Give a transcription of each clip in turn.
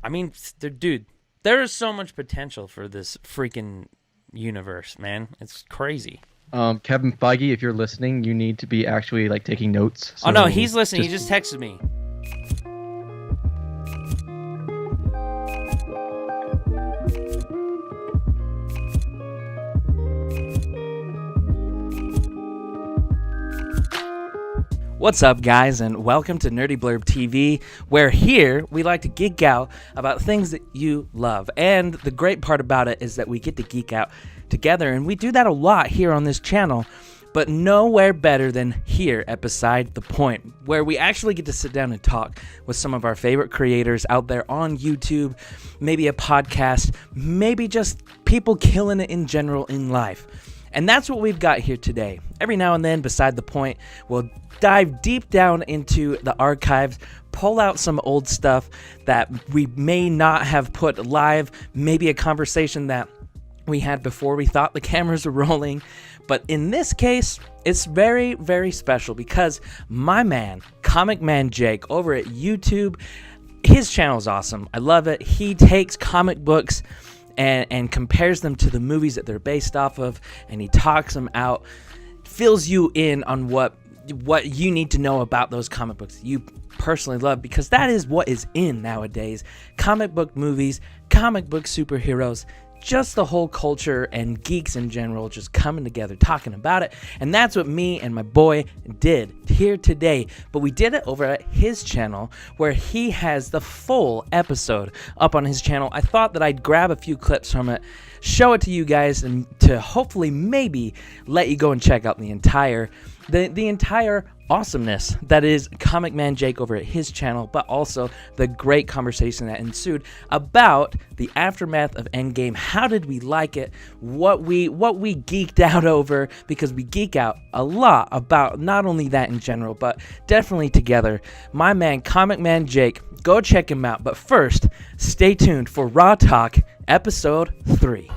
I mean, dude, there is so much potential for this freaking universe, man. It's crazy. Kevin Feige, if you're listening, you need to be actually like taking notes. Oh no, he's listening. He just texted me. What's up, guys, and welcome to Nerdy Blurb TV, where here we like to geek out about things that you love. And the great part about it is that we get to geek out together, and we do that a lot here on this channel, but nowhere better than here at Beside the Point, where we actually get to sit down and talk with some of our favorite creators out there on YouTube, maybe a podcast, maybe just people killing it in general in life. And that's what we've got here today. Every now and then, Beside the Point, we'll dive deep down into the archives, pull out some old stuff that we may not have put live, maybe a conversation that we had before we thought the cameras were rolling. But in this case, it's very, very special because my man, ComicManJake, over at YouTube, his channel is awesome. I love it. He takes comic books and compares them to the movies that they're based off of, and he talks them out, fills you in on what you need to know about those comic books that you personally love, because that is what is in nowadays. Comic book movies, comic book superheroes, just the whole culture and geeks in general just coming together talking about it. And that's what me and my boy did here today. But we did it over at his channel, where he has the full episode up on his channel. I thought that I'd grab a few clips from it, show it to you guys, and to hopefully maybe let you go and check out the entire awesomeness that is ComicManJake over at his channel, but also the great conversation that ensued about the aftermath of Endgame. How did we like it? What we geeked out over, because we geek out a lot about not only that in general, but definitely together. My man ComicManJake, go check him out. But first, stay tuned for Raw Talk Episode 3.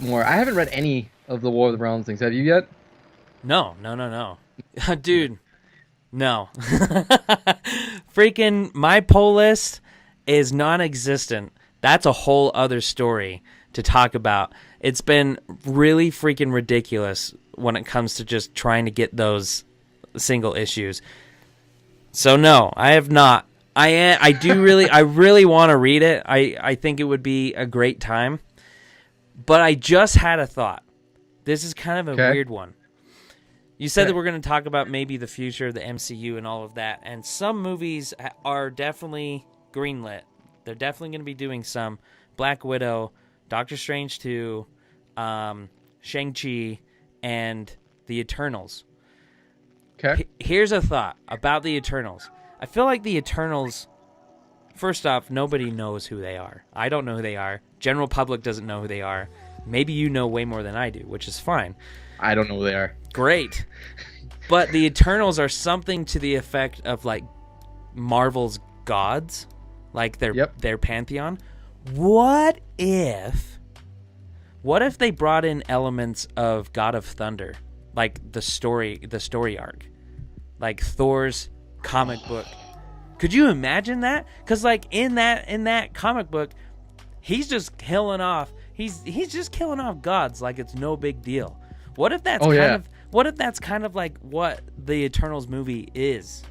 More. I haven't read any of the War of the Realms things. Have you yet? No. Dude, no. Freaking my poll list is non-existent. That's a whole other story to talk about. It's been really freaking ridiculous when it comes to just trying to get those single issues. So no, I have not. I really want to read it. I think it would be a great time. But I just had a thought. This is kind of a weird one. You said that we're going to talk about maybe the future of the MCU and all of that, and some movies are definitely greenlit. They're definitely going to be doing some. Black Widow, Doctor Strange 2, Shang-Chi, and The Eternals. Okay. Here's a thought about The Eternals. I feel like The Eternals, first off, nobody knows who they are. I don't know who they are. General public doesn't know who they are. Maybe you know way more than I do, which is fine. I don't know who they are. Great. But the Eternals are something to the effect of like Marvel's gods, like their pantheon. What if they brought in elements of God of Thunder, like the story arc, like Thor's comic book? Could you imagine that? Because like in that comic book, he's just killing off. He's just killing off gods like it's no big deal. What if that's kind of like what the Eternals movie is?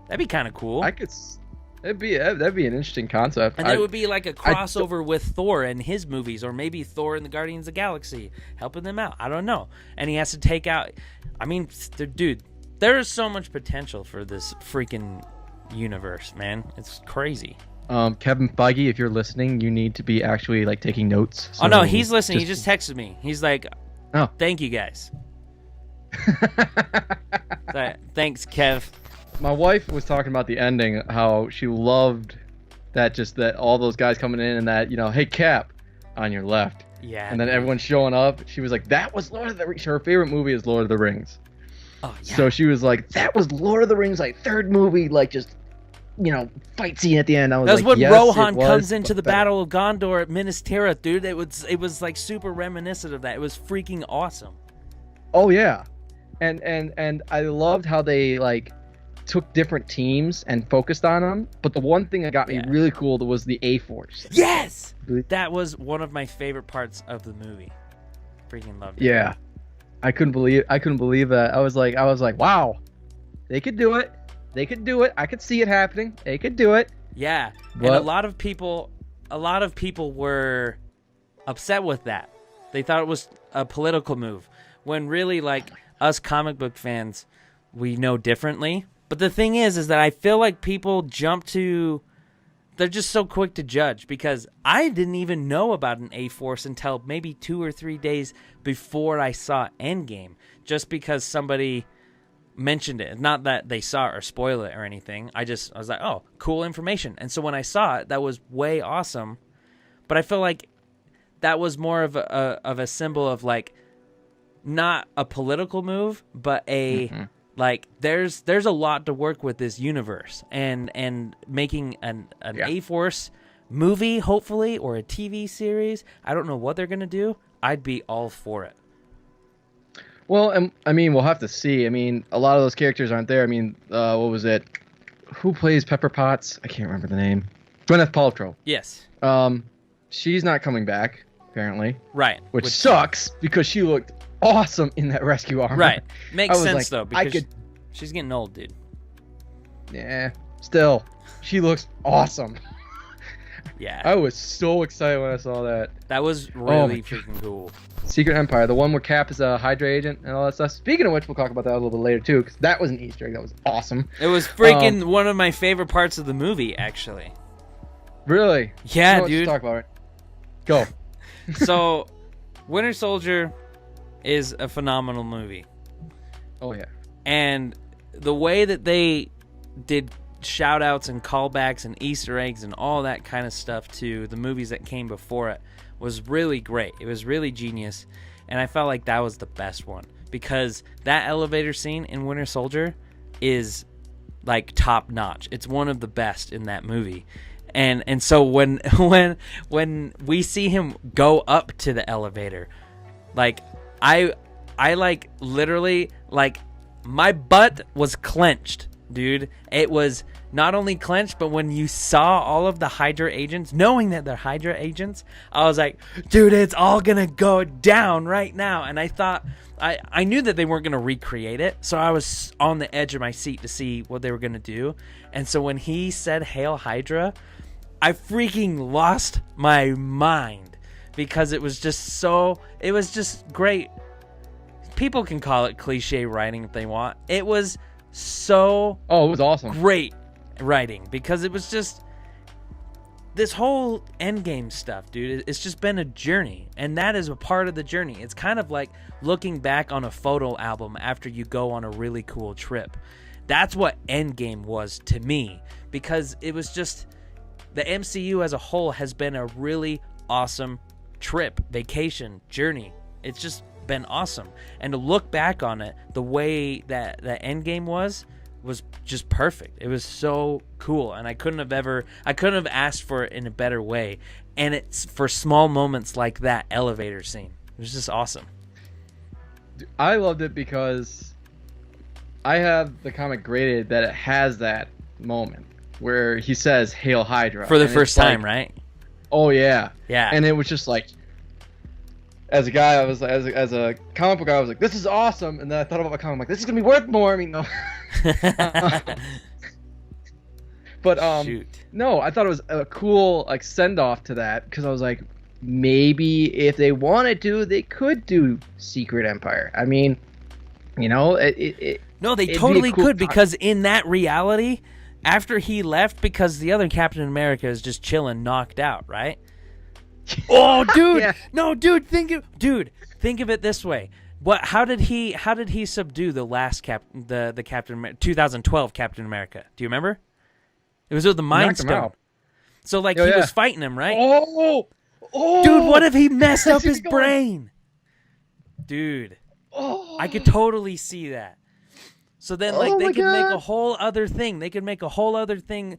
That'd be kind of cool. That'd be an interesting concept. And it would be like a crossover with Thor and his movies, or maybe Thor and the Guardians of the Galaxy, helping them out. I don't know. And he has to take out. I mean, dude, there is so much potential for this freaking universe, man. It's crazy. Kevin Feige, if you're listening, you need to be actually like taking notes. Oh no, he's listening. He just texted me. He's like, "Oh, thank you guys." Thanks, Kev. My wife was talking about the ending, how she loved that all those guys coming in and that, hey, Cap, on your left. Yeah. And then everyone showing up. She was like, that was Lord of the Rings. Her favorite movie is Lord of the Rings. Oh yeah. So she was like, that was Lord of the Rings, like third movie, like just fight scene at the end. I was That's like, when yes, Rohan was, comes into the better. Battle of Gondor at Minas Tirith, dude. It was like super reminiscent of that. It was freaking awesome. Oh yeah, and I loved how they like took different teams and focused on them. But the one thing that got me really cool was the A-Force. Yes! That was one of my favorite parts of the movie. Freaking loved it. Yeah. I couldn't believe that. I was like, wow. They could do it. They could do it. I could see it happening. They could do it. Yeah. But and a lot of people were upset with that. They thought it was a political move. When really, like, us comic book fans, we know differently. But the thing is that I feel like people they're just so quick to judge, because I didn't even know about an A-Force until maybe 2 or 3 days before I saw Endgame, just because somebody mentioned it. Not that they saw it or spoil it or anything. I was like, oh, cool information. And so when I saw it, that was way awesome. But I feel like that was more of a symbol of, like, not a political move, but a like there's a lot to work with this universe, and making an A-Force movie, hopefully, or a TV series. I don't know what they're gonna do. I'd be all for it. Well, I mean, we'll have to see. I mean, a lot of those characters aren't there. I mean, what was it? Who plays Pepper Potts? I can't remember the name. Gwyneth Paltrow. Yes. She's not coming back, apparently. Right. Which sucks, because she looked awesome in that rescue armor. Right. Makes sense, like, though, because she's getting old, dude. Yeah. Still, she looks awesome. Yeah. I was so excited when I saw that. That was really freaking cool. Secret Empire, the one where Cap is a Hydra agent and all that stuff. Speaking of which, we'll talk about that a little bit later, too, because that was an Easter egg. That was awesome. It was freaking one of my favorite parts of the movie, actually. Really? Yeah, dude. Let's talk about it. Go. So, Winter Soldier is a phenomenal movie. Oh, yeah. And the way that they did shout-outs and callbacks and Easter eggs and all that kind of stuff to the movies that came before it was really great. It was really genius. And I felt like that was the best one, because that elevator scene in Winter Soldier is, like, top-notch. It's one of the best in that movie. And so when we see him go up to the elevator, like, I like, literally, like, my butt was clenched, dude. It was not only clenched, but when you saw all of the Hydra agents, knowing that they're Hydra agents, I was like, dude, it's all gonna go down right now. And I thought, I knew that they weren't gonna recreate it, so I was on the edge of my seat to see what they were gonna do. And so when he said "Hail Hydra," I freaking lost my mind, because it was just great. People can call it cliche writing if they want. It was so it was awesome. Great writing, because it was just this whole Endgame stuff, dude. It's just been a journey, and that is a part of the journey. It's kind of like looking back on a photo album after you go on a really cool trip. That's what Endgame was to me, because it was just, the MCU as a whole has been a really awesome trip, vacation, journey. It's just been awesome. And to look back on it, the way that Endgame was just perfect. It was so cool, and I couldn't have asked for it in a better way. And it's for small moments like that elevator scene. It was just awesome. I loved it because I have the comic graded that it has that moment where he says "Hail Hydra" for the first time, like, right? Oh yeah, yeah. And it was just like, as a guy, I was as a comic book guy, I was like, this is awesome. And then I thought about my comic, I'm like, this is gonna be worth more. I mean, no. But Shoot. No, I thought it was a cool, like, send off to that, because I was like, maybe if they wanted to, they could do Secret Empire. I mean, you know, no, they totally could, because in that reality, after he left, because the other Captain America is just chilling, knocked out, right? Oh, dude! Yeah. No, dude. Think of it this way. How did he subdue the last the Captain America, 2012 Captain America? Do you remember? It was with the Mind Stone. So like he was fighting him, right? Oh, dude! What if he messed up his brain? Dude, I could totally see that. So then, like, they could make a whole other thing. They could make a whole other thing,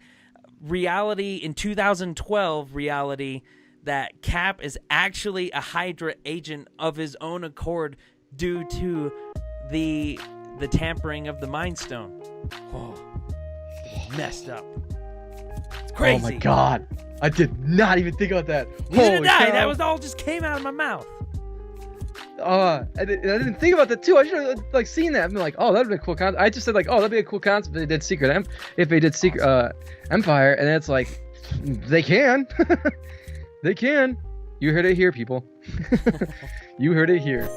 reality in 2012 reality, that Cap is actually a Hydra agent of his own accord due to the tampering of the Mind Stone. Oh, messed up. It's crazy. Oh my god. I did not even think about that. Neither did I. cow. That was all just came out of my mouth. I didn't think about that too. I should have like seen that and been like, oh, that'd be a cool concept. I just said like, oh, that'd be a cool concept if they did Secret Empire, and then it's like, they can. They can. You heard it here, people. You heard it here.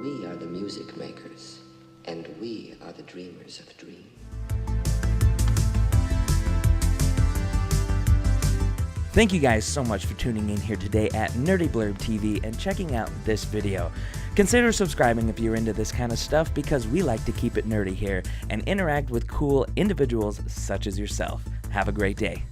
We are the music makers, and we are the dreamers of dreams. Thank you guys so much for tuning in here today at Nerdy Blurb TV and checking out this video. Consider subscribing if you're into this kind of stuff, because we like to keep it nerdy here and interact with cool individuals such as yourself. Have a great day.